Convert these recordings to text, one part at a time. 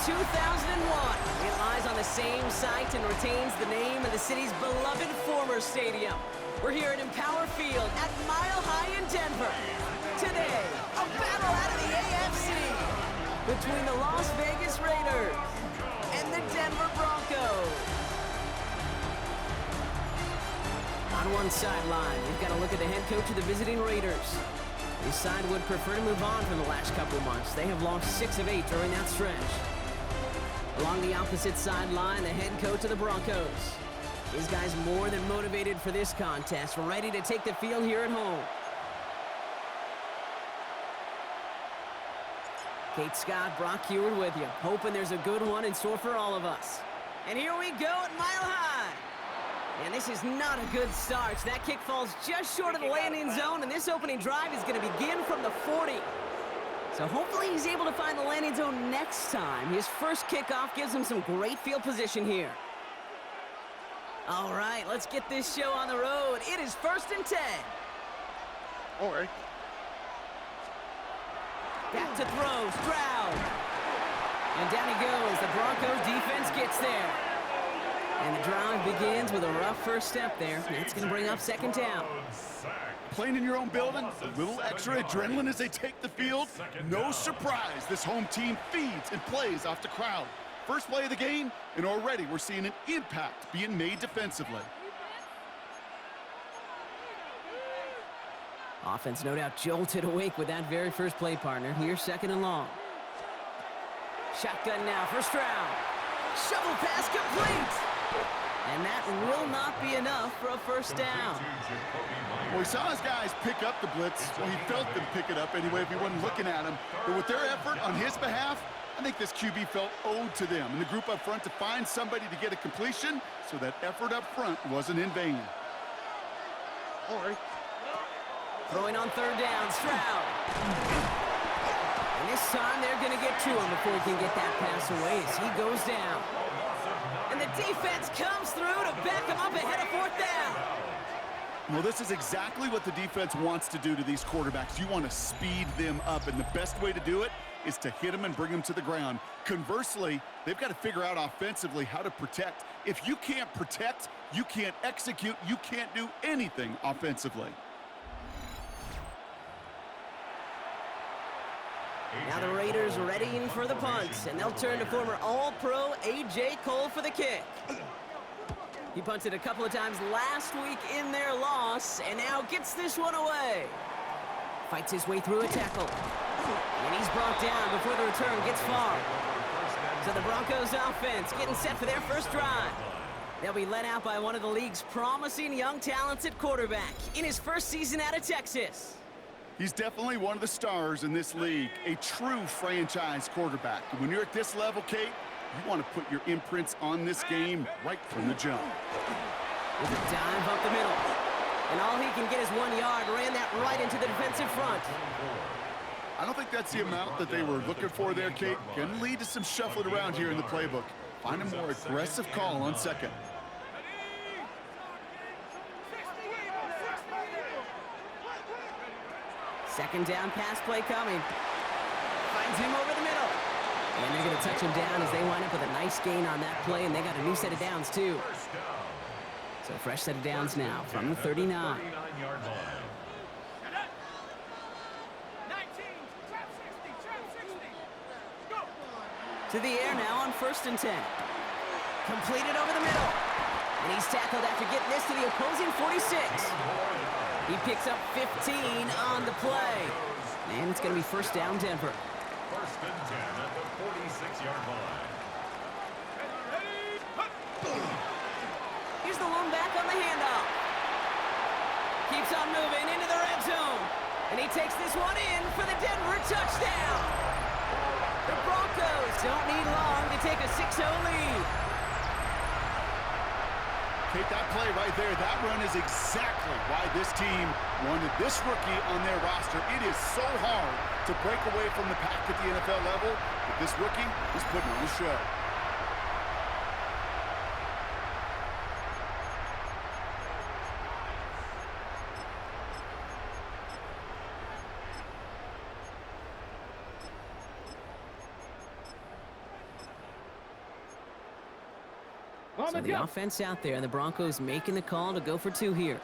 2001. It lies on the same site and retains the name of the city's beloved former stadium. We're here at Empower Field at Mile High in Denver. Today, a battle out of the AFC between the Las Vegas Raiders and the Denver Broncos. On one sideline, we've got a look at the head coach of the visiting Raiders. His side would prefer to move on from the last couple of months. They have lost 6 of 8 during that stretch. Along the opposite sideline, the head coach of the Broncos. His guys more than motivated for this contest, ready to take the field here at home. Kate Scott, Brock Heward with you, hoping there's a good one in store for all of us. And here we go at Mile High. And this is not a good start. That kick falls just short of the landing zone, and this opening drive is going to begin from the 40. So hopefully he's able to find the landing zone next time. His first kickoff gives him some great field position here. All right, let's get this show on the road. It is 1st and 10. All right. Back to throw, Stroud. And down he goes. The Broncos defense gets there. And the drive begins with a rough first step there. That's going to bring up 2nd down. Playing in your own building, a little extra adrenaline as they take the field. No surprise, this home team feeds and plays off the crowd. First play of the game, and already we're seeing an impact being made defensively. Offense no doubt jolted awake with that very first play, partner. Here's 2nd and long. Shotgun now for Stroud. Shovel pass complete. And that will not be enough for a 1st down. Well, he saw his guys pick up the blitz. Well, he felt them pick it up anyway if he wasn't looking at him. But with their effort on his behalf, I think this QB felt owed to them and the group up front to find somebody to get a completion, so that effort up front wasn't in vain. All right. Throwing on 3rd down, Stroud. And this time they're going to get to him before he can get that pass away as he goes down. And the defense comes through to back him up ahead of 4th down. Well, this is exactly what the defense wants to do to these quarterbacks. You want to speed them up, and the best way to do it is to hit them and bring them to the ground. Conversely, they've got to figure out offensively how to protect. If you can't protect, you can't execute, you can't do anything offensively. Now the Raiders readying for the punt, and they'll turn to former All-Pro A.J. Cole for the kick. He punted a couple of times last week in their loss, and now gets this one away. Fights his way through a tackle. And he's brought down before the return gets far. So the Broncos offense getting set for their first drive. They'll be led out by one of the league's promising young talents at quarterback in his first season out of Texas. He's definitely one of the stars in this league, a true franchise quarterback. When you're at this level, Kate, you want to put your imprints on this game right from the jump. With a dive up the middle. And all he can get is 1 yard, ran that right into the defensive front. I don't think that's the amount that they were looking for there, Kate. Can lead to some shuffling around here in the playbook. Find a more aggressive call on 2nd. Second down pass play coming. Finds him over the middle. And they're going to touch him down as they wind up with a nice gain on that play, and they got a new set of downs, too. So fresh set of downs now from the 39. To the air now on 1st and 10. Completed over the middle. And he's tackled after getting this to the opposing 46. He picks up 15 on the play. And it's going to be 1st down, Denver. 1st and 10 at the 46-yard line. Here's the lone back on the handoff. Keeps on moving into the red zone. And he takes this one in for the Denver touchdown. The Broncos don't need long to take a 6-0 lead. Kate, that play right there, that run is exactly why this team wanted this rookie on their roster. It is so hard to break away from the pack at the NFL level, but this rookie is putting on a show. So the offense out there, and the Broncos making the call to go for 2 here.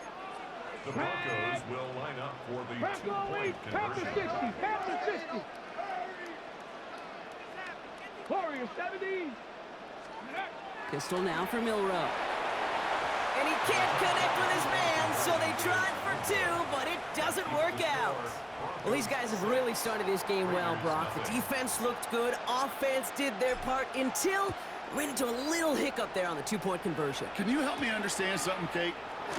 The Broncos will line up for the 2-point conversion. Half the 60. Warrior 70. Pistol now for Milrow. And he can't connect with his man, so they tried for 2, but it doesn't work out. Well, these guys have really started this game well, Brock. The defense looked good. Offense did their part until ran into a little hiccup there on the 2-point conversion. Can you help me understand something, Kate?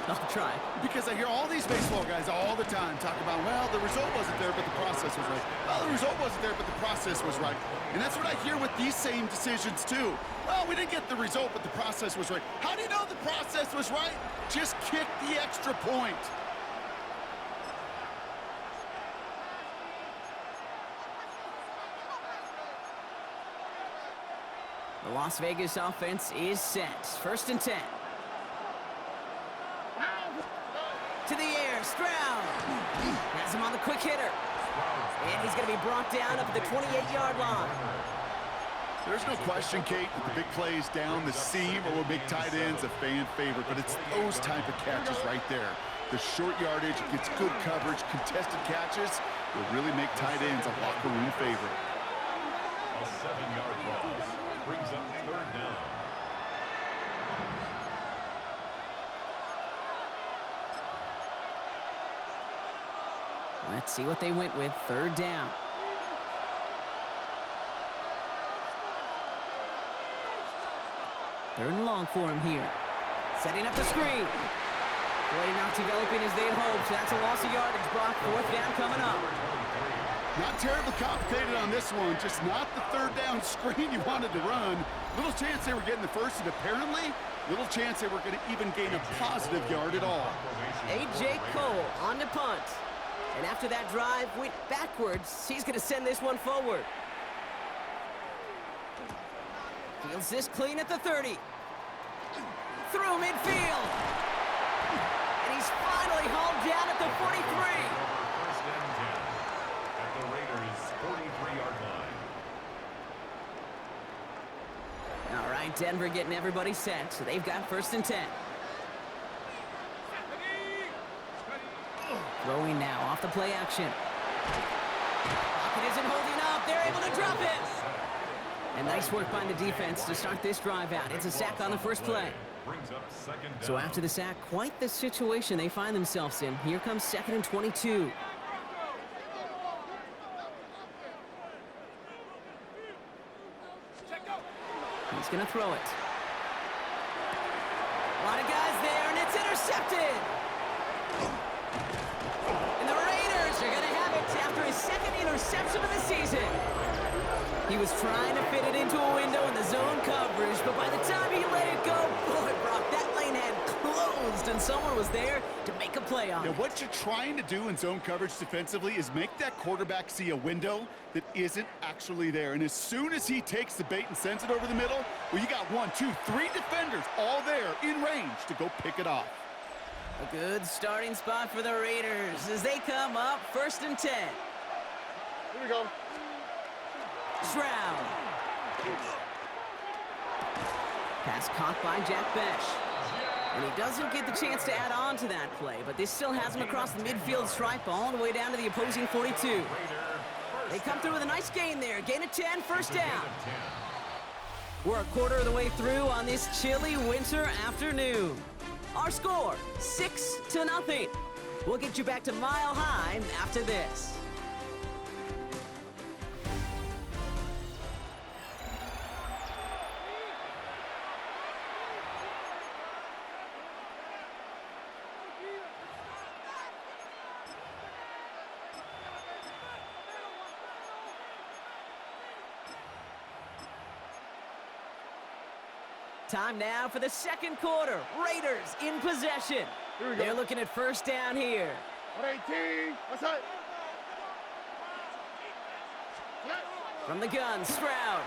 I'll try. Because I hear all these baseball guys all the time talk about, well, the result wasn't there, but the process was right. Well, the result wasn't there, but the process was right. And that's what I hear with these same decisions, too. Well, we didn't get the result, but the process was right. How do you know the process was right? Just kick the extra point. The Las Vegas offense is set. 1st and 10. To the air, Stroud. Has him on the quick hitter. And he's going to be brought down up at the 28-yard line. There's no question, Kate, that the big plays down the seam or will make tight ends a fan favorite, but it's those type of catches right there. The short yardage, gets good coverage, contested catches will really make tight ends a locker room favorite. A 7-yard loss brings up 3rd down. Let's see what they went with. 3rd down. Third and long for him here. Setting up the screen. Play not developing as they had hoped. So that's a loss of yardage, Brock. 4th down coming up. Not terribly complicated on this one. Just not the 3rd down screen you wanted to run. Little chance they were getting the first, and apparently little chance they were going to even gain a positive yard at all. A.J. Cole on the punt. And after that drive went backwards, he's going to send this one forward. Fields this clean at the 30. Through midfield. And he's finally hauled down at the 43. 1st and 10 at the Raiders' 43-yard line. All right, Denver getting everybody set, so they've got 1st and 10. Throwing now off the play action. Pocket isn't holding up. They're able to drop it. And nice work by the defense to start this drive out. It's a sack on the first play. So after the sack, quite the situation they find themselves in. Here comes 2nd and 22. He's going to throw it. A lot of guys there, and it's intercepted. And the Raiders are going to have it after his 2nd interception of the season. He was trying to fit it into a window in the zone coverage, but by the time he let it go, boy, Brock, that lane had closed, and someone was there to make a play on it. What you're trying to do in zone coverage defensively is make that quarterback see a window that isn't actually there. And as soon as he takes the bait and sends it over the middle, well, you got 1, 2, 3 defenders all there in range to go pick it off. A good starting spot for the Raiders as they come up 1st and 10. Here we go. Stroud. Pass caught by Jack Besh. And he doesn't get the chance to add on to that play, but this still has him across the midfield stripe all the way down to the opposing 42. They come through with a nice gain there. Gain of 10, 1st down. We're a quarter of the way through on this chilly winter afternoon. Our score, 6-0. We'll get you back to Mile High after this. Time now for the 2nd quarter. Raiders in possession. They're looking at 1st down here. 118. What's that? From the gun, Stroud.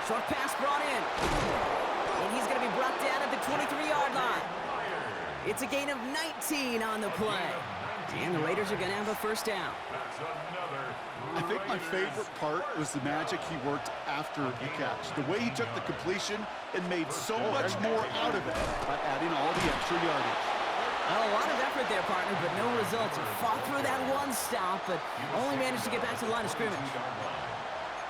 Short pass brought in. And he's going to be brought down at the 23-yard line. It's a gain of 19 on the play. And the Raiders are going to have a first down. That's another. I think my favorite part was the magic he worked after the catch. The way he took the completion and made so much more out of it by adding all the extra yardage. Well, a lot of effort there, partner, but no results. He fought through that one stop, but only managed to get back to the line of scrimmage.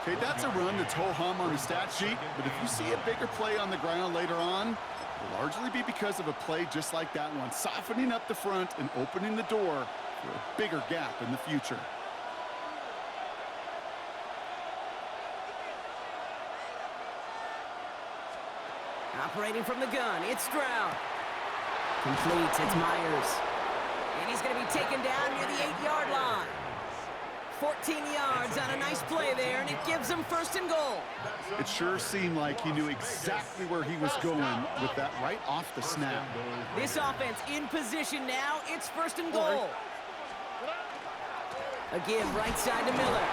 Okay, that's a run that's ho-hum on the stat sheet, but if you see a bigger play on the ground later on, it'll largely be because of a play just like that one, softening up the front and opening the door for a bigger gap in the future. Operating from the gun, it's Stroud. Complete, it's Myers. And he's going to be taken down near the 8-yard line. 14 yards on a nice play there, and it gives him first and goal. It sure seemed like he knew exactly where he was going with that right off the snap. This offense in position now. It's first and goal. Again, right side to Miller.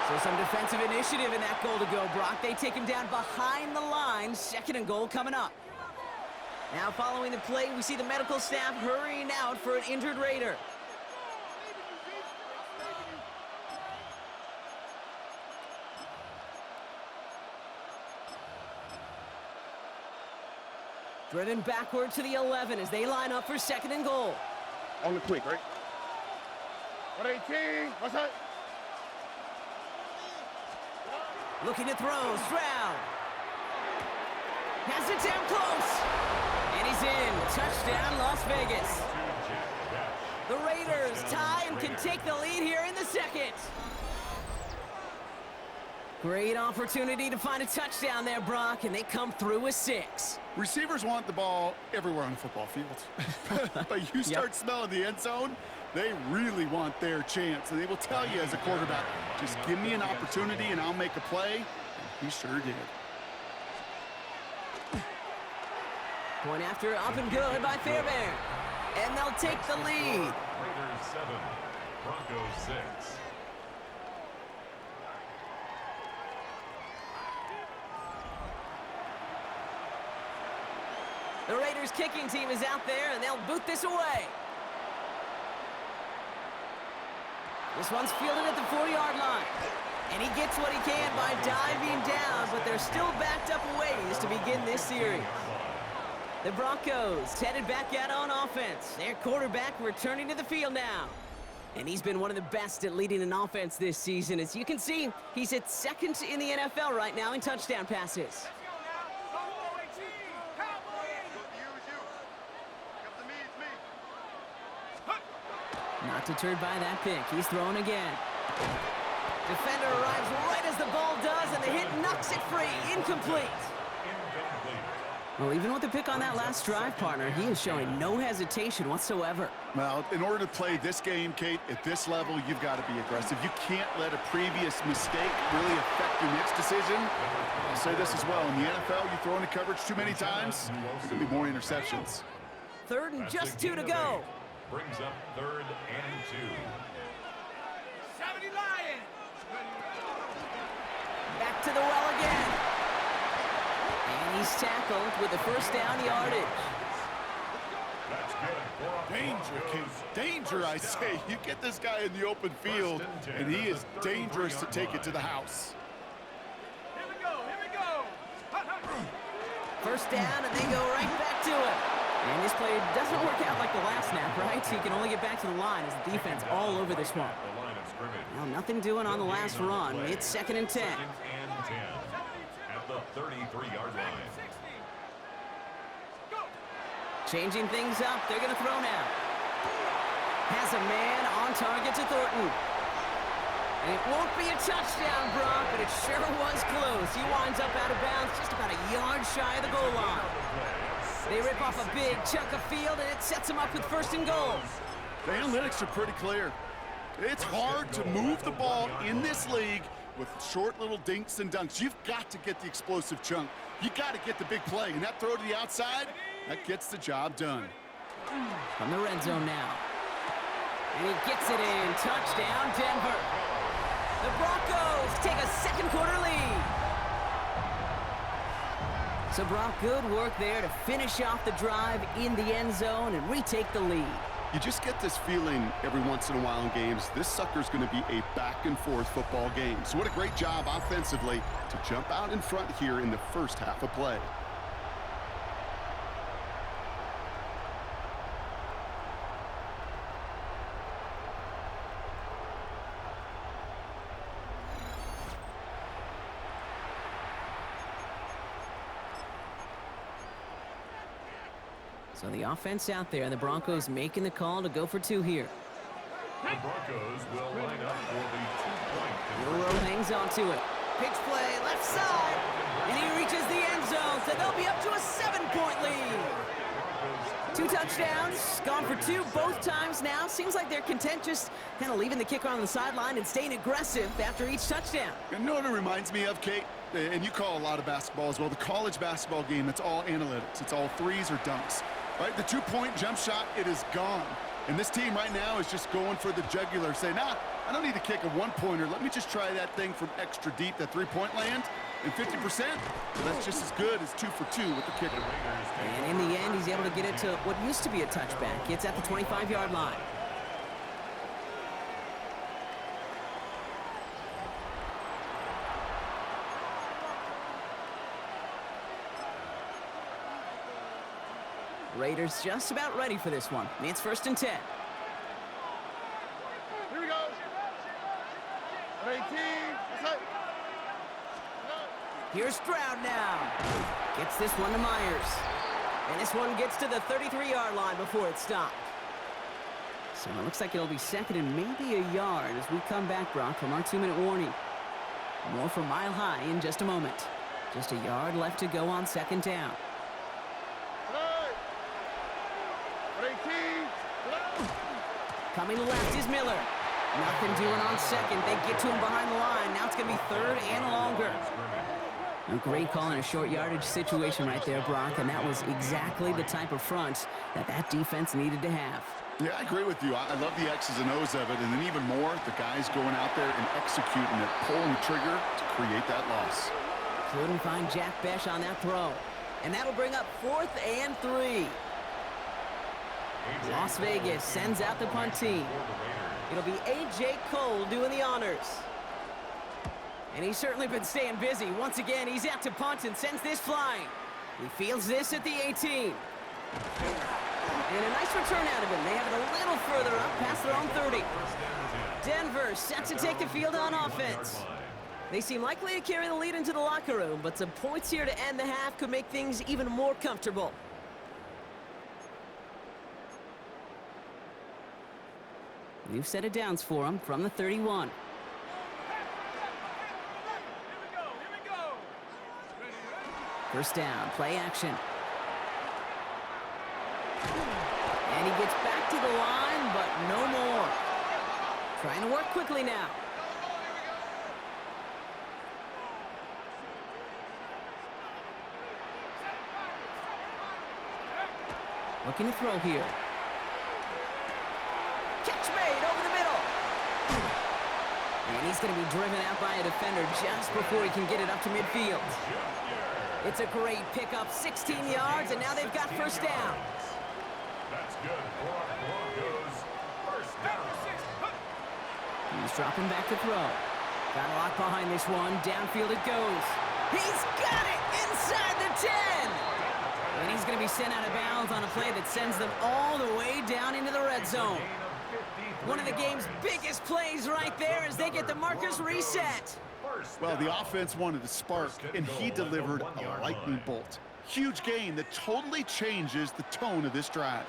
So some defensive initiative in that goal to go, Brock. They take him down behind the line. Second and goal coming up. Now following the play, we see the medical staff hurrying out for an injured Raider. Driven backward to the 11 as they line up for second and goal. On the quick, right? 118. What's that? Looking to throw, Stroud. Has it down close. And he's in. Touchdown, Las Vegas. The Raiders tie and can take the lead here in the second. Great opportunity to find a touchdown there, Brock, and they come through with 6. Receivers want the ball everywhere on the football field. But you start smelling the end zone, they really want their chance. And they will tell you as a quarterback, just give me an opportunity and I'll make a play. And he sure did. Point after up and good by Fairbairn. And they'll take the lead. Raiders 7, Broncos 6. The Raiders kicking team is out there, and they'll boot this away. This one's fielded at the 4-yard line. And he gets what he can by diving down, but they're still backed up a ways to begin this series. The Broncos headed back out on offense. Their quarterback returning to the field now. And he's been one of the best at leading an offense this season. As you can see, he's at second in the NFL right now in touchdown passes. Not deterred by that pick. He's throwing again. Defender arrives right as the ball does, and the hit knocks it free. Incomplete. Well, even with the pick on that last drive, partner, he is showing no hesitation whatsoever. Well, in order to play this game, Kate, at this level, you've got to be aggressive. You can't let a previous mistake really affect your next decision. I'll say this as well. In the NFL, you throw into coverage too many times, there's going to be more interceptions. Third and just 2 to go. Brings up 3rd and 2. 70 Lions. Back to the well again. And he's tackled with the first down yardage. That's good. Danger, Kate. Danger, I say. You get this guy in the open field, and he is dangerous to take it to the house. Here we go. First down, and they go right back to it. And this play doesn't work out like the last snap, right? So you can only get back to the line as the defense all over this one. Well, nothing doing on the last run. It's 2nd and 10. 2nd and 10 at the 33-yard line. Changing things up. They're going to throw now. Has a man on target to Thornton. And it won't be a touchdown, Brock, but it sure was close. He winds up out of bounds just about a yard shy of the goal line. They rip off a big chunk of field, and it sets them up with 1st and goal. The analytics are pretty clear. It's hard to move the ball in this league with short little dinks and dunks. You've got to get the explosive chunk. You got to get the big play, and that throw to the outside, that gets the job done. From the red zone now. And he gets it in. Touchdown, Denver. The Broncos take a second quarter lead. So, Brock, good work there to finish off the drive in the end zone and retake the lead. You just get this feeling every once in a while in games, this sucker's going to be a back-and-forth football game. So what a great job offensively to jump out in front here in the first half of play. So the offense out there, and the Broncos making the call to go for 2 here. The Broncos will line up for the 2-point Burrow conversion. hangs on to it. Pitch play, left side. And he reaches the end zone, so they'll be up to a 7-point lead. 2 touchdowns, gone for 2 both times now. Seems like they're content just kind of leaving the kicker on the sideline and staying aggressive after each touchdown. You know what it reminds me of, Kate? And you call a lot of basketball as well. The college basketball game, it's all analytics. It's all threes or dunks. Right? The 2-point jump shot, it is gone. And this team right now is just going for the jugular, saying, nah, I don't need to kick a 1-pointer. Let me just try that thing from extra deep, that 3-point land. And 50%, well, that's just as good as 2 for 2 with the kicker. And in the end, he's able to get it to what used to be a touchback. It's at the 25-yard line. Raiders just about ready for this one. It's 1st and 10. Here we go. 18. Here's Stroud now. Gets this one to Myers. And this one gets to the 33-yard line before it's stopped. So it looks like it'll be 2nd and maybe a yard as we come back, Brock, from our 2-minute warning. More from Mile High in just a moment. Just a yard left to go on 2nd down. 18. Coming left is Miller. Nothing doing on 2nd. They get to him behind the line. Now it's going to be 3rd and longer. A great call in a short yardage situation right there, Brock, and that was exactly the type of front that defense needed to have. Yeah, I agree with you. I love the X's and O's of it, and then even more, the guys going out there and executing it, pulling the trigger to create that loss. Couldn't find Jack Besh on that throw. And that'll bring up 4th and 3. Las Vegas sends out the punt team. It'll be A.J. Cole doing the honors. And he's certainly been staying busy. Once again, he's out to punt and sends this flying. He fields this at the 18. And a nice return out of him. They have it a little further up past their own 30. Denver set to take the field on offense. They seem likely to carry the lead into the locker room, but some points here to end the half could make things even more comfortable. New set of downs for him from the 31. First down, play action. And he gets back to the line, but no more. Trying to work quickly now. Looking to throw here. Catch made over the middle. And he's going to be driven out by a defender just before he can get it up to midfield. It's a great pickup, 16 yards, and now they've got first down. That's good for the Broncos. First down. He's dropping back to throw. Got a lot behind this one. Downfield it goes. He's got it inside the 10. And he's going to be sent out of bounds on a play that sends them all the way down into the red zone. One of the game's biggest plays right there as they get the markers reset. Well, the offense wanted to spark, and he delivered a lightning bolt. Huge gain that totally changes the tone of this drive.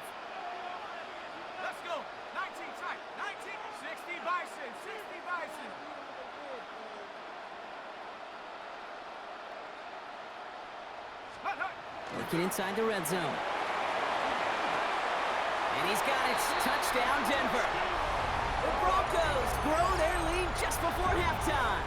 Let's go. 19 tight. 19. 60 Bison. 60 Bison. Working inside the red zone. And he's got it. Touchdown, Denver. The Broncos grow their lead just before halftime.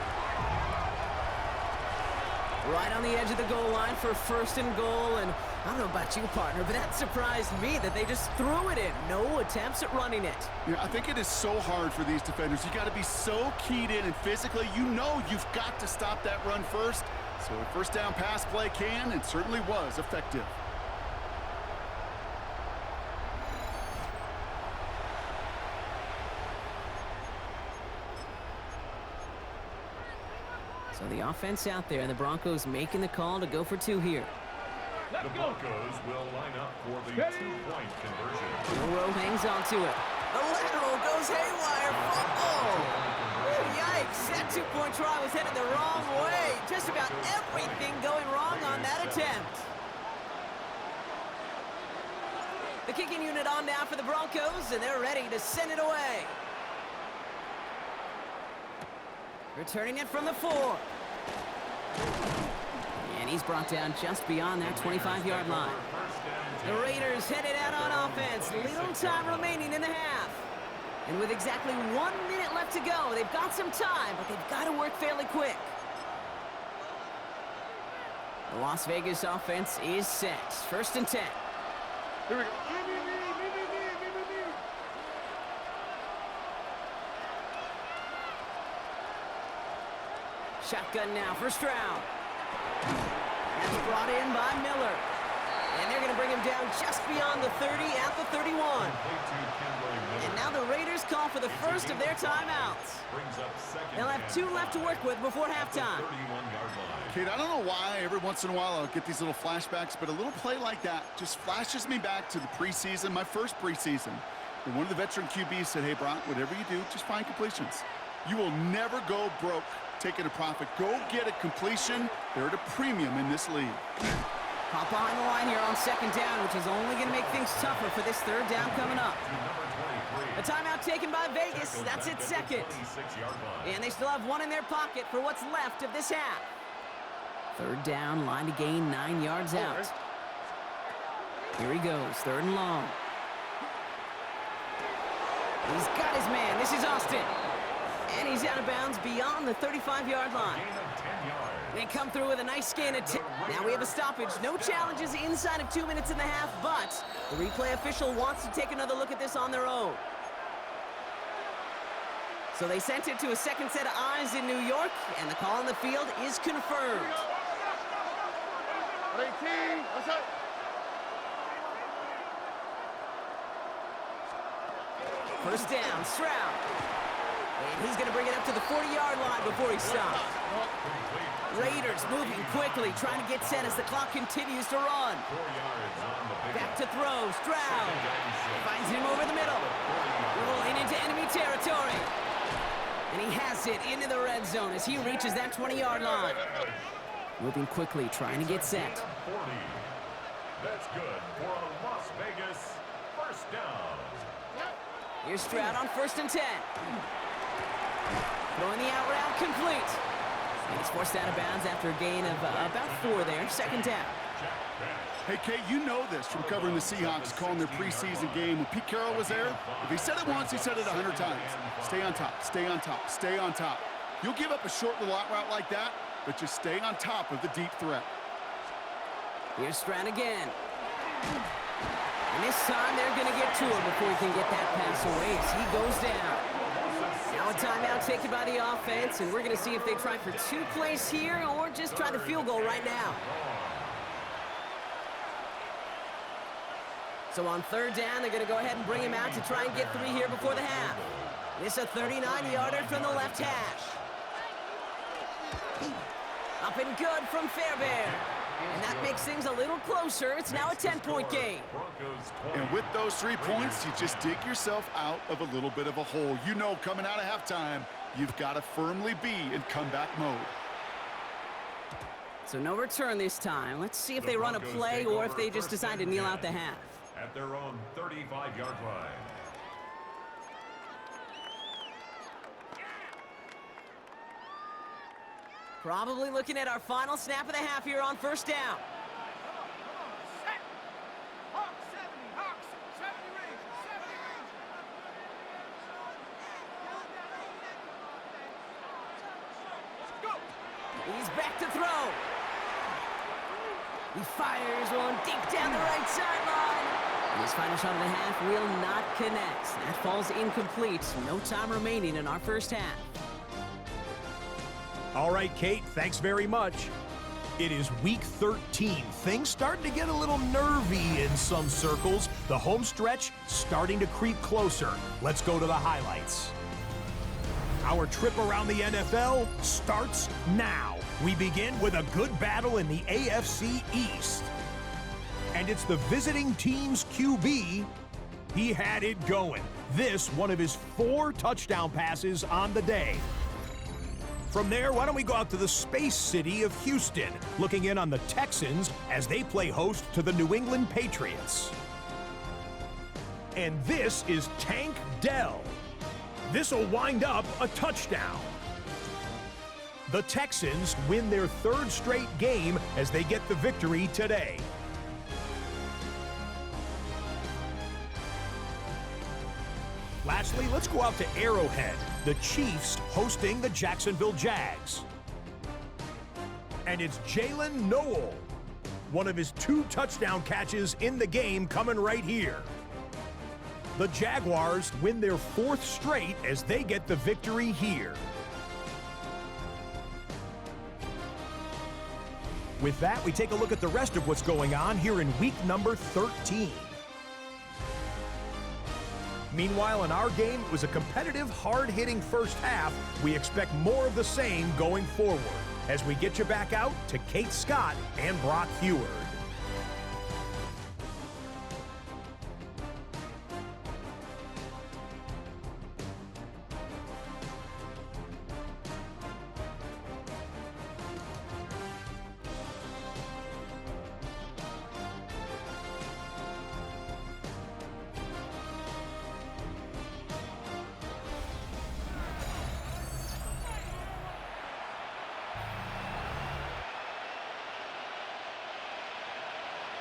Right on the edge of the goal line for 1st and goal. And I don't know about you, partner, but that surprised me that they just threw it in. No attempts at running it. Yeah, I think it is so hard for these defenders. You got to be so keyed in, and physically, you know you've got to stop that run first. So a first down pass play can and certainly was effective. The offense out there, and the Broncos making the call to go for 2 here. The Broncos will line up for the 2-point conversion. Burrow hangs on to it. The lateral goes haywire. Fumble! Yikes! That 2-point try was headed the wrong way. Just about everything going wrong on that attempt. The kicking unit on now for the Broncos, and they're ready to send it away. Returning it from the 4. And he's brought down just beyond that 25-yard line. The Raiders headed out on offense. Little time remaining in the half. And with exactly 1 minute left to go, they've got some time, but they've got to work fairly quick. The Las Vegas offense is set. 1st and 10. Here we go. Shotgun now, 1st round. That's brought in by Miller. And they're going to bring him down just beyond the 30 at the 31. And now the Raiders call for the first of their timeouts. They'll have 2 left to work with before halftime. Kate, I don't know why every once in a while I'll get these little flashbacks, but a little play like that just flashes me back to the preseason, my first preseason. And one of the veteran QBs said, hey, Brock, whatever you do, just find completions. You will never go broke taking a profit. Go get a completion. They're at a premium in this league. Hop behind the line here on 2nd down, which is only going to make things tougher for this 3rd down coming up. A timeout taken by Vegas. That's its 2nd. And they still have 1 in their pocket for what's left of this half. 3rd down, line to gain 9 yards out. Here he goes, 3rd and long. He's got his man. This is Austin. And he's out of bounds beyond the 35-yard line. They come through with a nice scan of 10. Now we have a stoppage. No challenges inside of 2 minutes and a half, but the replay official wants to take another look at this on their own. So they sent it to a 2nd set of eyes in New York, and the call on the field is confirmed. 18, what's up? First down, Stroud. And he's going to bring it up to the 40-yard line before he stops. Raiders moving quickly, trying to get set as the clock continues to run. Back to throw, Stroud. Finds him over the middle. Rolling into enemy territory. And he has it into the red zone as he reaches that 20-yard line. Moving quickly, trying to get set. That's good for a Las Vegas 1st down. Here's Stroud on 1st and 10. Throwing the out route complete. And he's forced out of bounds after a gain of about 4 there. 2nd down. Hey, Kate, you know this from covering the Seahawks, calling their preseason game. When Pete Carroll was there, if he said it once, he said it 100 times. Stay on top, stay on top, stay on top. You'll give up a short little out route like that, but just stay on top of the deep threat. Here's Stroud again. And this time they're going to get to him before he can get that pass away as he goes down. Now a timeout taken by the offense, and we're going to see if they try for 2 plays here or just try the field goal right now. So on 3rd down, they're going to go ahead and bring him out to try and get 3 here before the half. This a 39-yarder from the left hash. Up and good from Fairbairn. And that makes things a little closer. It's now a 10-point game. And with those 3 points, you just dig yourself out of a little bit of a hole. You know, coming out of halftime, you've got to firmly be in comeback mode. So no return this time. Let's see if they run a play or if they just decide to kneel out the half. At their own 35-yard line. Probably looking at our final snap of the half here on 1st down. Set. Hawks 70, Hawks 70 range, 70 range. Go. He's back to throw. He fires one deep down the right sideline. And his final shot of the half will not connect. That falls incomplete. No time remaining in our 1st half. All right, Kate, thanks very much. It is week 13. Things starting to get a little nervy in some circles. The home stretch starting to creep closer. Let's go to the highlights. Our trip around the NFL starts now. We begin with a good battle in the AFC East. And it's the visiting team's QB. He had it going. This, one of his 4 touchdown passes on the day. From there, why don't we go out to the space city of Houston, looking in on the Texans as they play host to the New England Patriots. And this is Tank Dell. This'll wind up a touchdown. The Texans win their 3rd straight game as they get the victory today. Lastly, let's go out to Arrowhead, the Chiefs hosting the Jacksonville Jags. And it's Jalen Noel, one of his 2 touchdown catches in the game coming right here. The Jaguars win their 4th straight as they get the victory here. With that, we take a look at the rest of what's going on here in week number 13. Meanwhile, in our game, it was a competitive, hard-hitting first half. We expect more of the same going forward as we get you back out to Kate Scott and Brock Heward.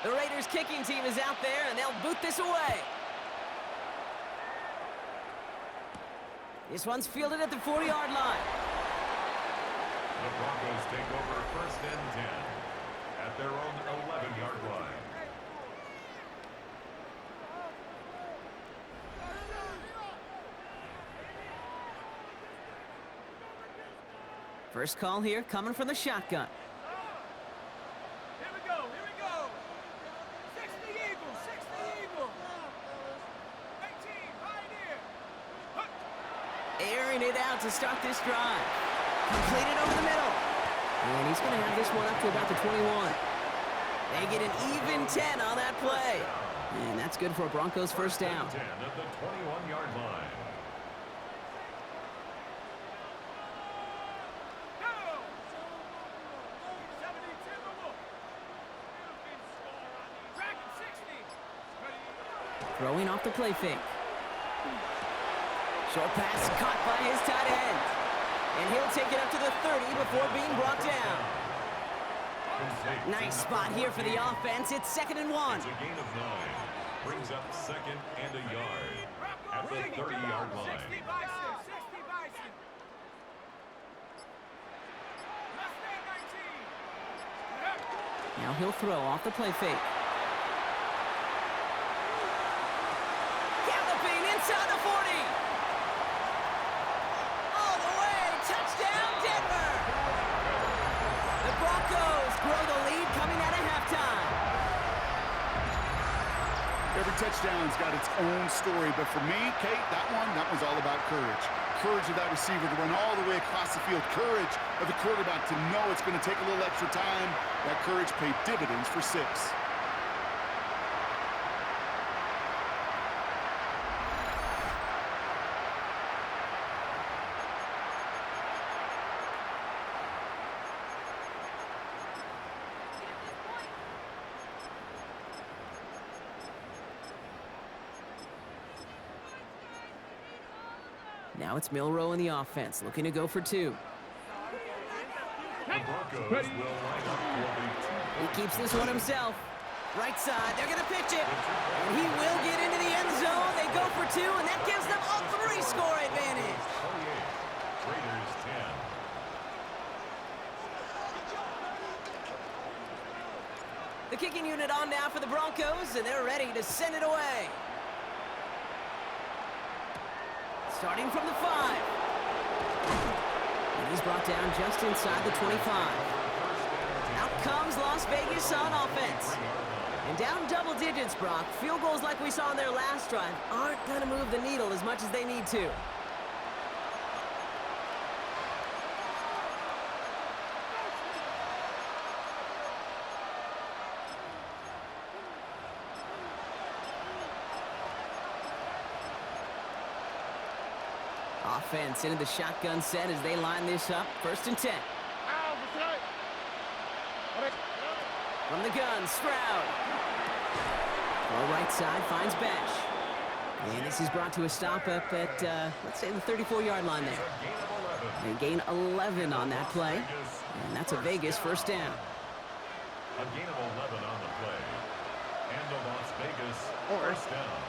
The Raiders kicking team is out there, and they'll boot this away. This one's fielded at the 40-yard line. The Broncos take over 1st and 10 at their own 11-yard line. First call here coming from the shotgun. Here we go. 6 the Eagles. 18, Pioneer. Airing it out to start this drive. Completed over the middle. And he's going to have this one up to about the 21. They get an even 10 on that play. And that's good for a Broncos first down. 10 at the 21-yard line. Throwing off the play fake. Short pass caught by his tight end. And he'll take it up to the 30 before being brought down. Nice spot here for the offense. It's 2nd and 1. It's a gain of 9. Brings up 2nd and a yard at the 30-yard line. 60 Bison. Mustang 19. Now he'll throw off the play fake. Galloping inside the 40. All the way. Touchdown, Denver. The Broncos grow the lead coming out of halftime. Every touchdown's got its own story, but for me, Kate, that one's all about courage. Courage of that receiver to run all the way across the field. Courage of the quarterback to know it's going to take a little extra time. That courage paid dividends for 6. Now it's Milroe in the offense, looking to go for 2. The Broncos will line up for the 2. He keeps this one himself. Right side, they're going to pitch it. And he will get into the end zone. They go for 2, and that gives them a 3-score advantage. 28. Raiders 10. The kicking unit on now for the Broncos, and they're ready to send it away. Starting from the 5. And he's brought down just inside the 25. Out comes Las Vegas on offense. And down double digits, Brock. Field goals like we saw in their last drive aren't going to move the needle as much as they need to. Offense into the shotgun set as they line this up. 1st and 10. From the gun, Stroud. Well, right side finds Bash. And this is brought to a stop up at, let's say, the 34-yard line there. They gain 11 on that play. And that's a Vegas 1st down. A gain of 11 on the play. And a Las Vegas 1st down.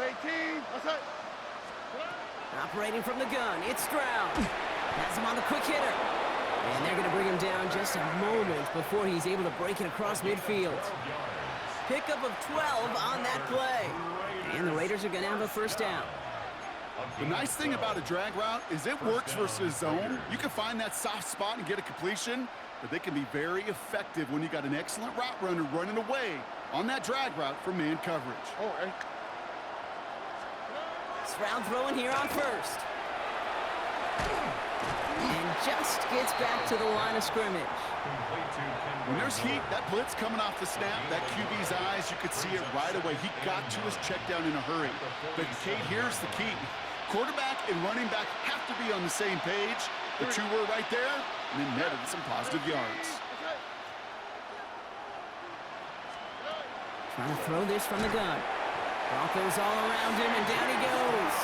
18, that's it. Operating from the gun, it's Stroud. Has him on the quick hitter. And they're going to bring him down just a moment before he's able to break it across midfield. Pickup of 12 on that play. And the Raiders are going to have a 1st down. The nice thing about a drag route is it works versus zone. You can find that soft spot and get a completion, but they can be very effective when you got an excellent route runner running away on that drag route for man coverage. Stroud throwing here on 1st. And just gets back to the line of scrimmage. When there's heat, that blitz coming off the snap, that QB's eyes, you could see it right away. He got to his check down in a hurry. But Kate, here's the key. Quarterback and running back have to be on the same page. The two were right there, and then netted some positive yards. Trying to throw this from the gun. Broncos all around him, and down he goes.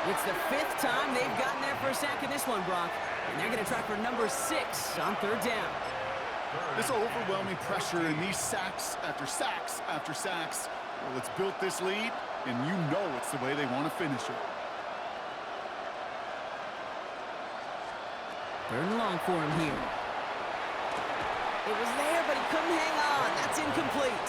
It's the 5th time they've gotten their first sack in this one, Brock. And they're going to try for number 6 on 3rd down. This overwhelming pressure and these sacks after sacks after sacks. Well, it's built this lead, and you know it's the way they want to finish it. 3rd and long for him here. It was there, but he couldn't hang on. That's incomplete.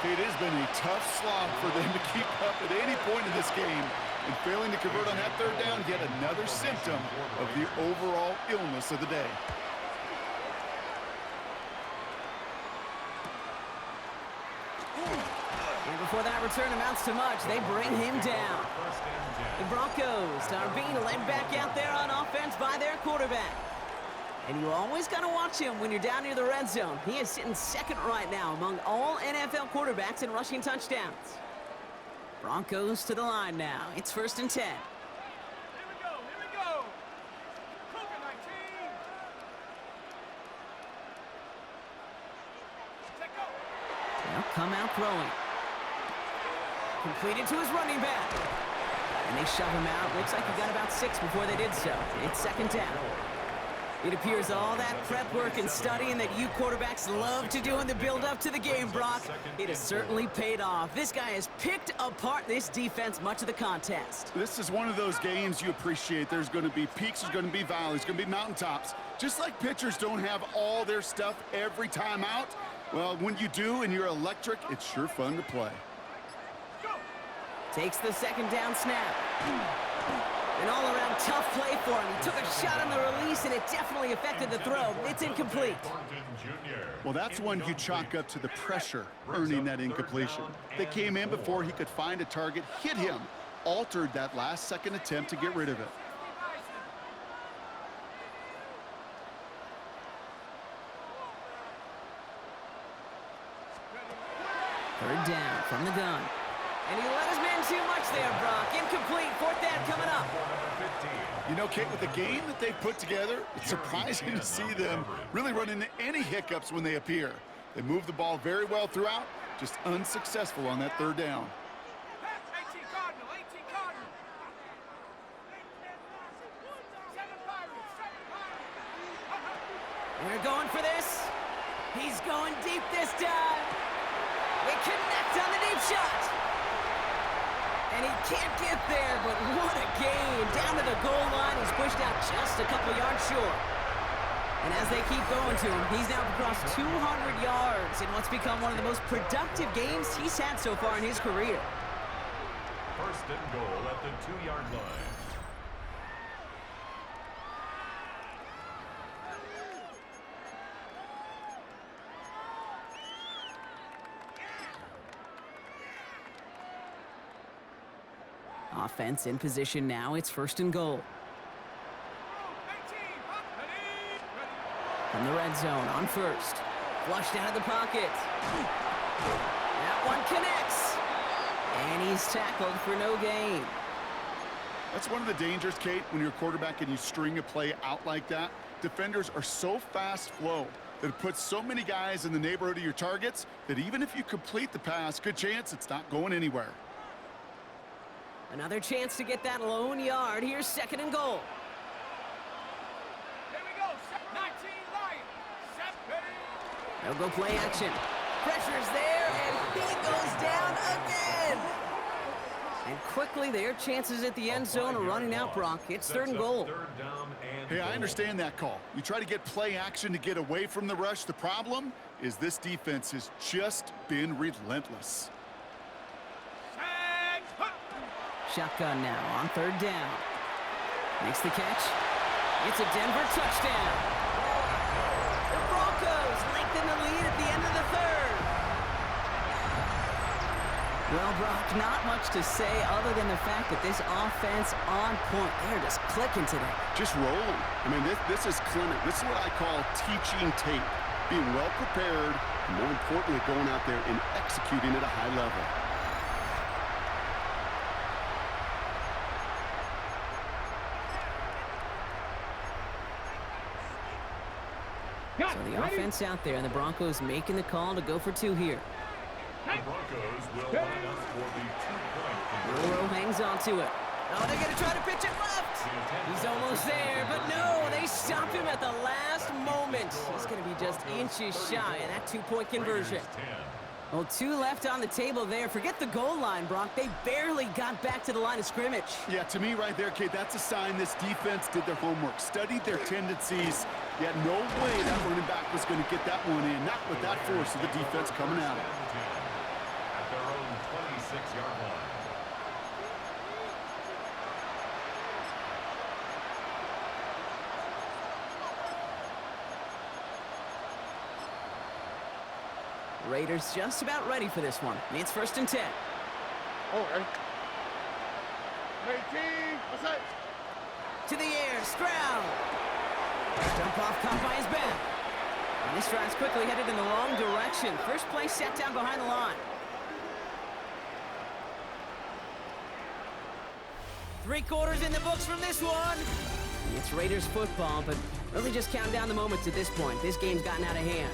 It has been a tough slog for them to keep up at any point in this game. And failing to convert on that 3rd down, yet another symptom of the overall illness of the day. And before that return amounts to much, they bring him down. The Broncos are being led back out there on offense by their quarterback. And you always got to watch him when you're down near the red zone. He is sitting 2nd right now among all NFL quarterbacks in rushing touchdowns. Broncos to the line now. It's 1st and 10. Here we go. Cougar 19. Check go. They'll come out throwing. Completed to his running back. And they shove him out. Looks like he got about 6 before they did so. It's 2nd down. It appears all that prep work and studying that you quarterbacks love to do in the build-up to the game, Brock, it has certainly paid off. This guy has picked apart this defense much of the contest. This is one of those games you appreciate. There's going to be peaks, there's going to be valleys, there's going to be mountaintops. Just like pitchers don't have all their stuff every time out, well, when you do and you're electric, it's sure fun to play. Takes the 2nd down snap. An all-around tough play for him. He took a shot on the release, and it definitely affected the throw. It's incomplete. Well, that's one you chalk up to the pressure, earning that incompletion. They came in before he could find a target, hit him, altered that last-second attempt to get rid of it. Third down from the gun. And he let his man too much there, Brock. Incomplete. 4th down coming up. You know, Kate, with the game that they've put together, it's surprising to see them really run into any hiccups when they appear. They move the ball very well throughout, just unsuccessful on that 3rd down. 18 Cardinal, 18 Cardinal. 7 Pirates, 7 Pirates. We're going for this. He's going deep this time. They connect on the deep shot. And he can't get there, but what a gain. Down to the goal line, he's pushed out just a couple yards short. And as they keep going to him, he's now across 200 yards in what's become one of the most productive games he's had so far in his career. 1st and goal at the 2-yard line. Offense in position now. It's 1st and goal. 18, ready. From the red zone on 1st. Flushed out of the pocket. That one connects. And he's tackled for no gain. That's one of the dangers, Kate, when you're a quarterback and you string a play out like that. Defenders are so fast flow that it puts so many guys in the neighborhood of your targets that even if you complete the pass, good chance it's not going anywhere. Another chance to get that lone yard. Here's 2nd and goal. Here we go. 19 Lions. Set, ready. They'll go play action. Pressure's there, and he goes down again. And quickly, their chances at the end zone are running out, Brock. It's 3rd and goal. Hey, I understand that call. You try to get play action to get away from the rush. The problem is this defense has just been relentless. Set, hut. Shotgun now on 3rd down. Makes the catch. It's a Denver touchdown. The Broncos lengthen the lead at the end of the 3rd. Well, Brock, not much to say other than the fact that this offense on point. They're just clicking today. Just rolling. I mean, this is clinic. This is what I call teaching tape. Being well prepared, and more importantly, going out there and executing at a high level. So the offense out there, and the Broncos making the call to go for 2 here. The Broncos will line up for the 2-point conversion. Burrow hangs on to it. Oh, they're going to try to pitch it left. He's almost there, but no, they stop him at the last moment. He's going to be just inches shy of that 2-point conversion. Well, 2 left on the table there. Forget the goal line, Brock. They barely got back to the line of scrimmage. Yeah, to me right there, Kate, that's a sign this defense did their homework, studied their tendencies. Yet no way that running back was going to get that one in, not with that force of the defense coming at him. At their own 26-yard line. Raiders just about ready for this one. It's 1st and 10. Okay. 18, what's that? To the air, Stroud. Jump off, caught by his back. And this drive's quickly headed in the wrong direction. First play set down behind the line. 3 quarters in the books from this one. It's Raiders football, but really just count down the moments at this point. This game's gotten out of hand.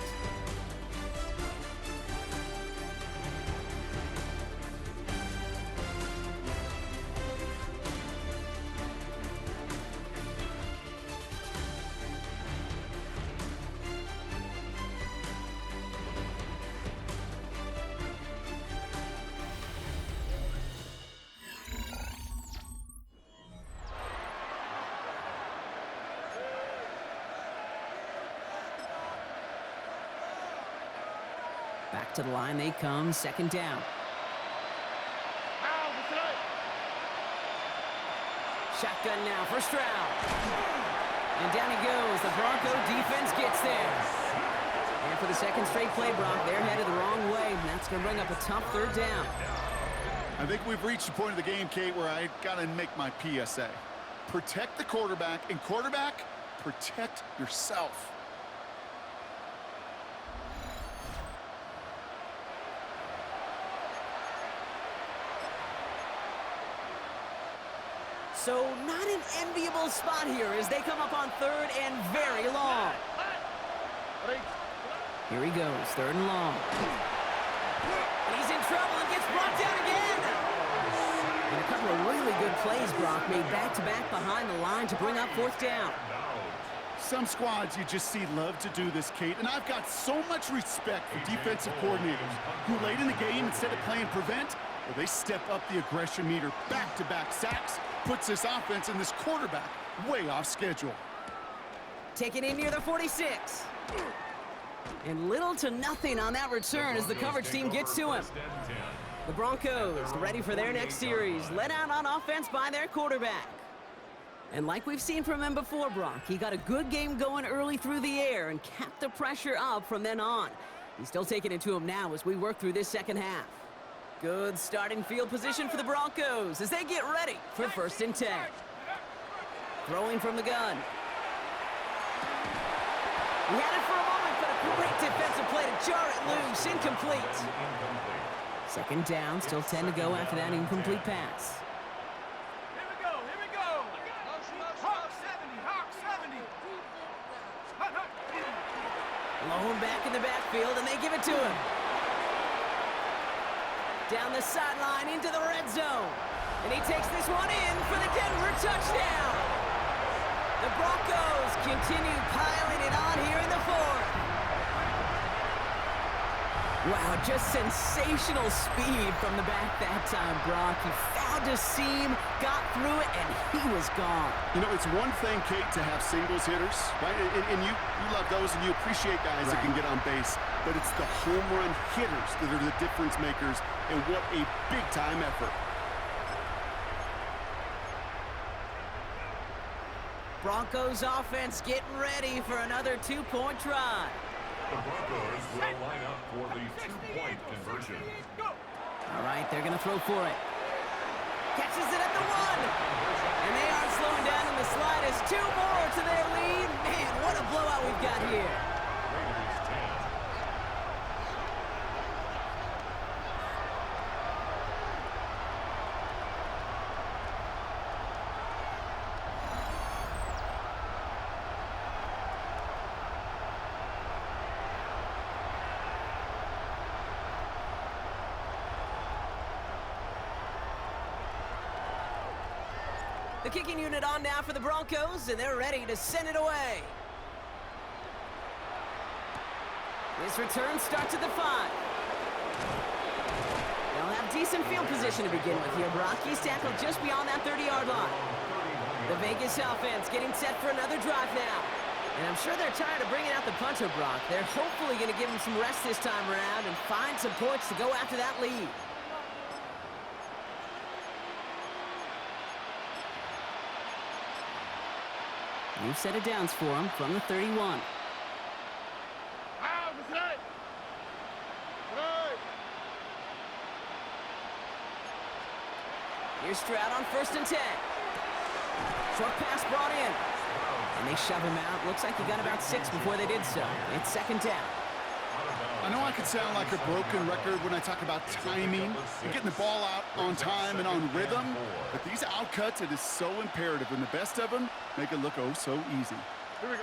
Back to the line they come, 2nd down. Shotgun now for Stroud. And down he goes. The Bronco defense gets there. And for the 2nd straight play, Brock, they're headed the wrong way. And that's going to bring up a tough 3rd down. I think we've reached the point of the game, Kate, where I got to make my PSA. Protect the quarterback, and quarterback, protect yourself. So not an enviable spot here as they come up on 3rd and very long. Here he goes, 3rd and long. He's in trouble and gets brought down again. And a couple of really good plays, Brock, made back-to-back behind the line to bring up 4th down. Some squads you just see love to do this, Kate, and I've got so much respect for defensive coordinators who late in the game, instead of playing prevent, well, they step up the aggression meter. Back-to-back sacks puts this offense and this quarterback way off schedule. Taken in near the 46. And little to nothing on that return as the coverage team gets to him. The Broncos ready for their next series, led out on offense by their quarterback. And like we've seen from him before, Brock, he got a good game going early through the air and kept the pressure up from then on. He's still taking it to him now as we work through this 2nd half. Good starting field position for the Broncos as they get ready for 1st and 10. Throwing from the gun. He had it for a moment, but a great defensive play to jar it loose. Incomplete. 2nd down, still 10 to go after that incomplete pass. Here we go, here we Blown back in the backfield, and they give it to him. Down the sideline into the red zone. And he takes this one in for the Denver touchdown. The Broncos continue piling it on here in the fourth. Wow, just sensational speed from the back that time, Brock. He found a seam, got through it, and he was gone. You know, it's one thing, Kate, to have singles hitters, right? And you love those, and you appreciate guys that can get on base. But it's the home run hitters that are the difference makers, and what a big-time effort. Broncos offense getting ready for another two-point try. The Broncos will line up for the two-point conversion. All right, they're going to throw for it. Catches it at the one. And they aren't slowing down in the slightest. 2 more to their lead. Man, what a blowout we've got here. Raiders 10. The kicking unit on now for the Broncos, and they're ready to send it away. This return starts at the 5. They'll have decent field position to begin with here, Brock. He's tackled just beyond that 30-yard line. The Vegas offense getting set for another drive now. And I'm sure they're tired of bringing out the punter, Brock. They're hopefully going to give him some rest this time around and find some points to go after that lead. New set of downs for him from the 31. Here's Stroud on 1st and 10. Short pass brought in. And they shove him out. Looks like he got about 6 before they did so. It's 2nd down. I know I could sound like a broken record when I talk about timing and getting the ball out on time and on rhythm, but these outcuts, it is so imperative, and the best of them make it look oh so easy. Here we go.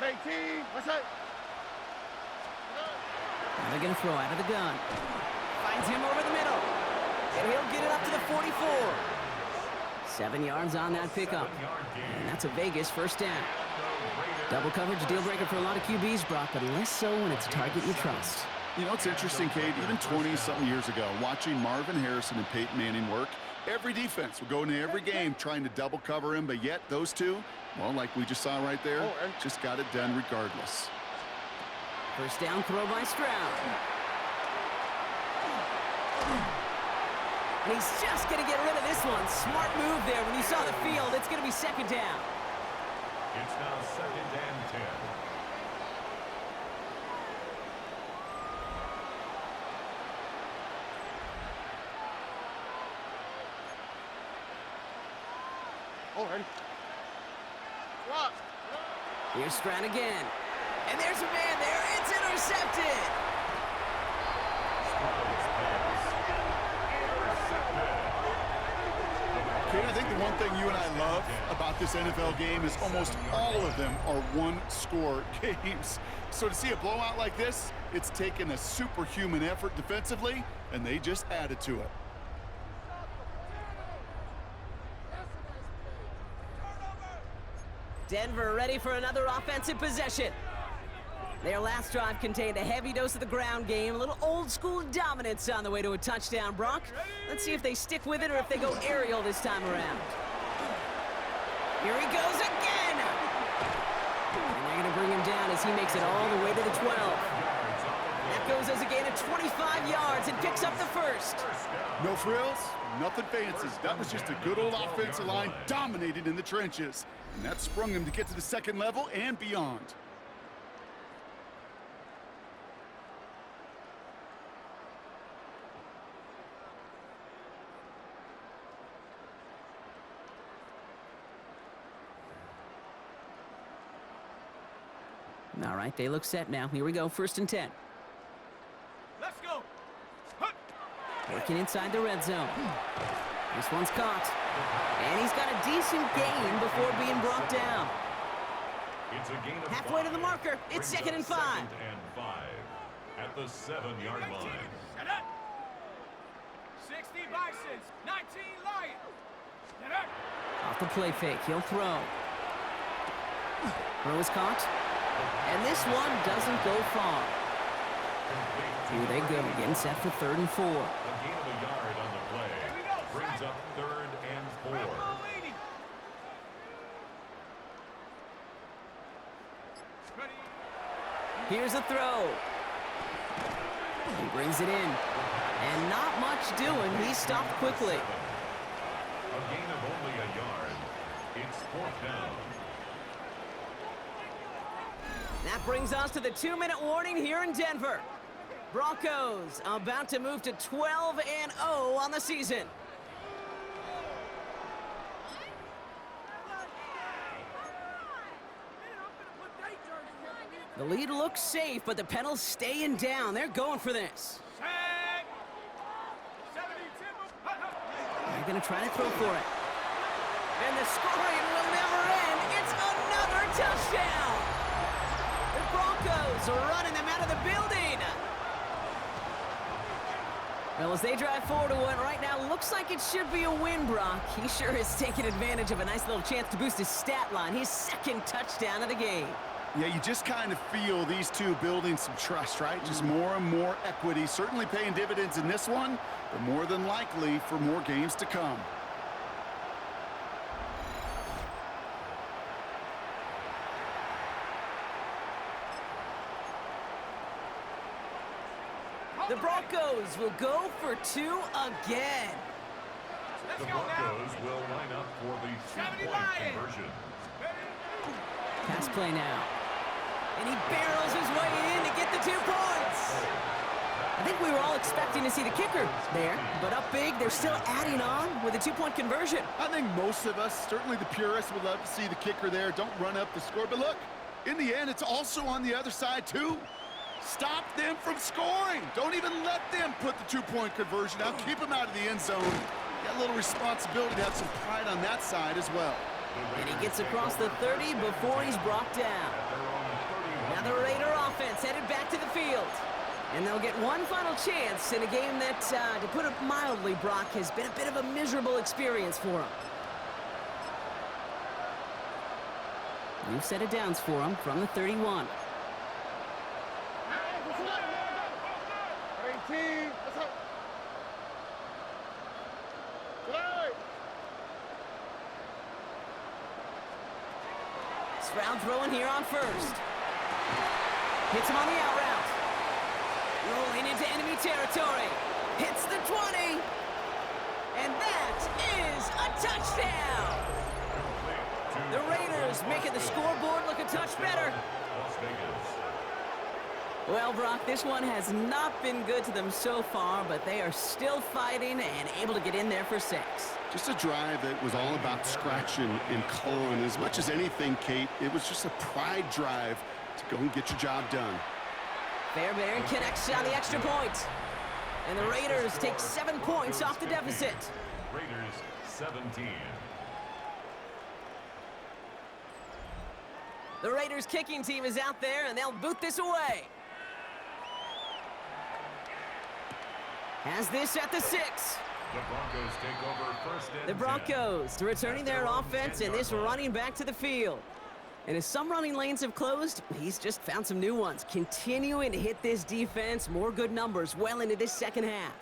18, what's that? Now they're going to throw out of the gun. Finds him over the middle. And he'll get it up to the 44. 7 yards on that pickup. And that's a Vegas 1st down. Double coverage, deal breaker for a lot of QBs, Brock, but less so when it's a target you trust. You know, it's interesting, Kate, even 20-something years ago, watching Marvin Harrison and Peyton Manning work, every defense would go into every game trying to double cover him, but yet those two, well, like we just saw right there, just got it done regardless. 1st down throw by Stroud. And he's just going to get rid of this one. Smart move there. When you saw the field, it's going to be 2nd down. It's now 2nd and 10. All right. Drop. Here's Stroud again. And there's a man there. It's intercepted. Kate, I think the one thing you and I love about this NFL game is almost all of them are one-score games. So to see a blowout like this, it's taken a superhuman effort defensively, and they just added to it. Denver ready for another offensive possession. Their last drive contained a heavy dose of the ground game, a little old-school dominance on the way to a touchdown, Brock. Let's see if they stick with it or if they go aerial this time around. Here he goes again! And they're going to bring him down as he makes it all the way to the 12. That goes as a gain of 25 yards and picks up the 1st. No frills, nothing fancy. That was just a good old offensive line dominated in the trenches. And that sprung him to get to the 2nd level and beyond. All right, they look set now. Here we go, 1st and 10. Let's go. Working inside the red zone. This one's caught. And he's got a decent gain before being brought down. It's a gain of Halfway to the 5. marker. It's Brings 2nd and up 5. 2nd and 5 at the 7-yard line. Set up. 60 Bisons, 19 Lions. Set up. Off the play fake. He'll throw. Throw is caught. And this one doesn't go far. Here they go, getting set for 3rd and 4. A gain of a yard on the play. Brings up 3rd and 4. Here's a throw. He brings it in. And not much doing. He stopped quickly. A gain of only a yard. It's 4th down. That brings us to the 2-minute warning here in Denver. Broncos about to move to 12-0 on the season. The lead looks safe, but the Penals staying down. They're going for this. They're going to try to throw for it. And the scoring will never end. It's another touchdown. The Broncos are running them out of the building. Well, as they drive forward to what right now looks like it should be a win, Brock. He sure is taking advantage of a nice little chance to boost his stat line. His 2nd touchdown of the game. Yeah, you just kind of feel these two building some trust, right? Just more and more equity. Certainly paying dividends in this one, but more than likely for more games to come. The Broncos will go for 2 again. The Broncos will line up for the 2-point conversion. Pass play now. And he barrels his way in to get the 2 points. I think we were all expecting to see the kicker there, but up big, they're still adding on with a 2-point conversion. I think most of us, certainly the purists, would love to see the kicker there. Don't run up the score. But look, in the end, it's also on the other side, too. Stop them from scoring. Don't even let them put the 2-point conversion out. Keep them out of the end zone. Got a little responsibility to have some pride on that side as well. And he gets across the 30 before he's brought down. Now the Raider offense headed back to the field. And they'll get one final chance in a game that, to put it mildly, Brock, has been a bit of a miserable experience for him. New set of downs for him from the 31. Stroud throwing here on 1st. Hits him on the out route. Rolling into enemy territory. Hits the 20. And that is a touchdown. The Raiders making the scoreboard look a touch better. Well, Brock, this one has not been good to them so far, but they are still fighting and able to get in there for 6. Just a drive that was all about scratching and clawing. As much as anything, Kate, it was just a pride drive to go and get your job done. Fairbairn connects on the extra point. And the Raiders take 7 points off the deficit. Raiders 17. The Raiders kicking team is out there, and they'll boot this away. Has this at the 6. The Broncos take over 1st and 10. The Broncos returning their offense and this running back to the field. And as some running lanes have closed, he's just found some new ones. Continuing to hit this defense, more good numbers well into this 2nd half.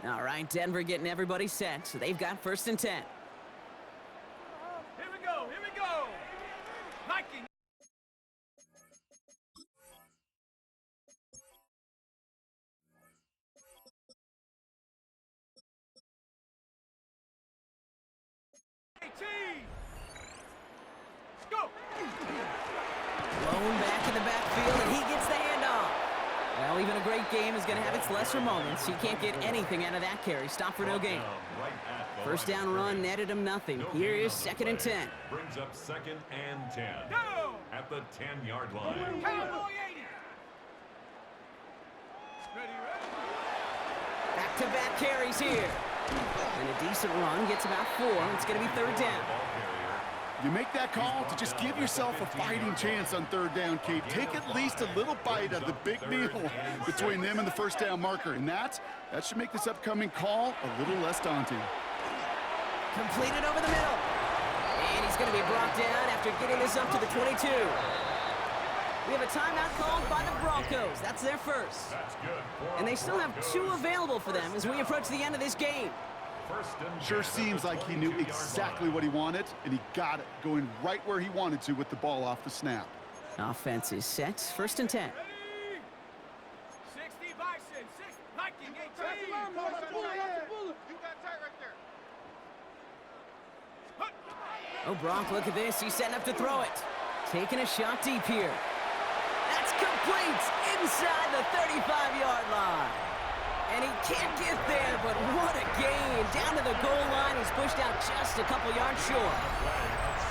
All right, Denver getting everybody set. So they've got 1st and 10. Here we go, here we go. Viking. Go. Blown back in the backfield, and he gets the handoff. Well, even a great game is going to have its lesser moments. He can't get anything out of that carry. Stop for no gain. First down run netted him nothing. Here is 2nd and 10. Brings up 2nd and 10. Go. At the 10-yard line. Cowboy 80. Ready, ready. Back-to-back carries here. And a decent run gets about 4. It's going to be 3rd down. You make that call to just give yourself a fighting chance on third down, Kate. Take at least a little bite of the big meal between them and the first down marker. And that should make this upcoming call a little less daunting. Completed over the middle. And he's going to be brought down after getting this up to the 22. We have a timeout called by the Broncos. That's their first. And they still have 2 available for them as we approach the end of this game. Sure seems like he knew exactly what he wanted, and he got it, going right where he wanted to with the ball off the snap. Offense is set. First and 10. 60 Bison, 6 Viking 18. You got tight right there. Oh, Bronk, look at this. He's setting up to throw it. Taking a shot deep here. That's complete inside the 35-yard line. And he can't get there, but what a gain. Down to the goal line, he's pushed out just a couple yards short.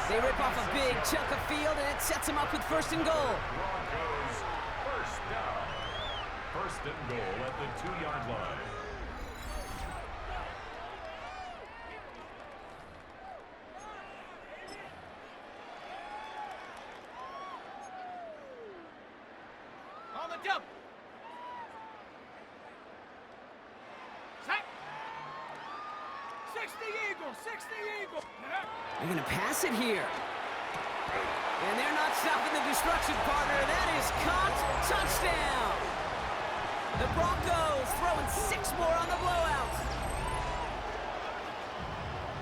They rip off a big chunk of field, and it sets him up with first and goal. Broncos first down. First and goal at the 2-yard line. On the double. Set. 60 Eagles, 60 Eagles. They're going to pass it here. And they're not stopping the destruction, partner. That is caught. Touchdown. The Broncos throwing 6 more on the blowout.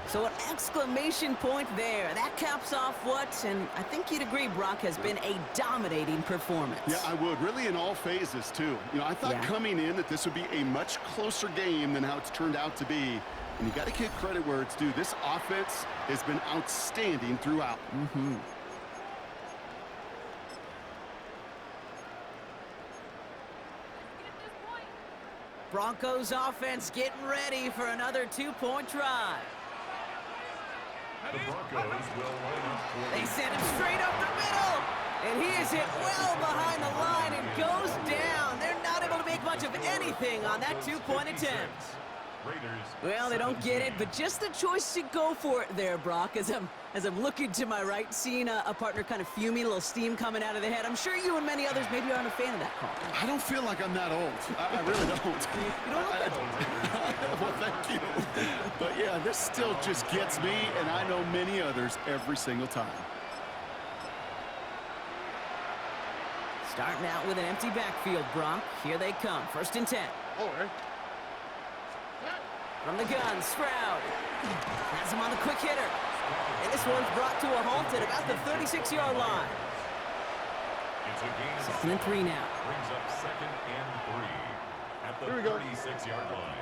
So an exclamation point there. That caps off what, and I think you'd agree, Brock, has been a dominating performance. Yeah, I would. Really in all phases, too. You know, I thought coming in that this would be a much closer game than how it's turned out to be. And you got to give credit where it's due. This offense has been outstanding throughout. Broncos offense getting ready for another 2-point try. The Broncos will line up for They send him straight up the middle. And he is hit well behind the line and goes down. They're not able to make much of anything on that 2-point attempt. Well, they don't get it, but just the choice to go for it there, Brock, as I'm looking to my right, seeing a partner kind of fuming, a little steam coming out of the head. I'm sure you and many others maybe aren't a fan of that call. I don't feel like I'm that old. I really don't. You don't look that old. Well, thank you. But yeah, this still just gets me, and I know many others every single time. Starting out with an empty backfield, Brock. Here they come. First and 10. From the gun, Stroud has him on the quick hitter. And this one's brought to a halt at about the 36-yard line. It's a gain. Second and 3 now. Brings up second and 3 at the 36-yard line.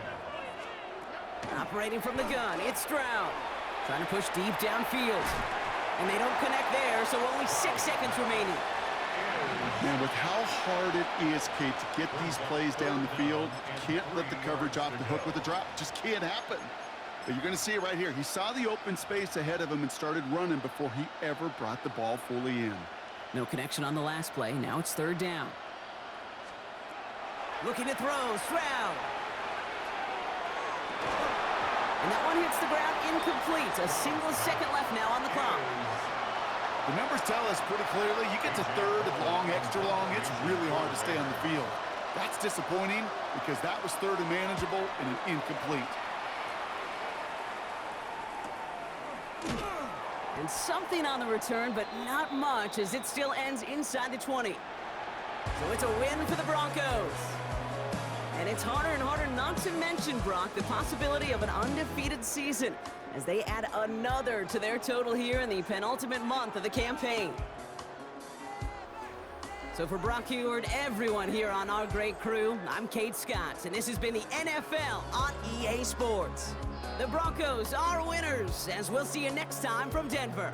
Operating from the gun, it's Stroud. Trying to push deep downfield. And they don't connect there, so only 6 seconds remaining. Man, with how hard it is, Kate, to get these plays down the field, you can't let the coverage off the hook with a drop. Just can't happen. But you're going to see it right here. He saw the open space ahead of him and started running before he ever brought the ball fully in. No connection on the last play. Now it's third down. Looking to throw, Stroud. And that one hits the ground incomplete. A single second left now on the clock. The numbers tell us pretty clearly, you get to third and long, extra long, it's really hard to stay on the field. That's disappointing because that was third and manageable and an incomplete. And something on the return, but not much as it still ends inside the 20. So it's a win for the Broncos. And it's harder and harder not to mention, Brock, the possibility of an undefeated season as they add another to their total here in the penultimate month of the campaign. So for Brock Heward, everyone here on our great crew, I'm Kate Scott, and this has been the NFL on EA Sports. The Broncos are winners, as we'll see you next time from Denver.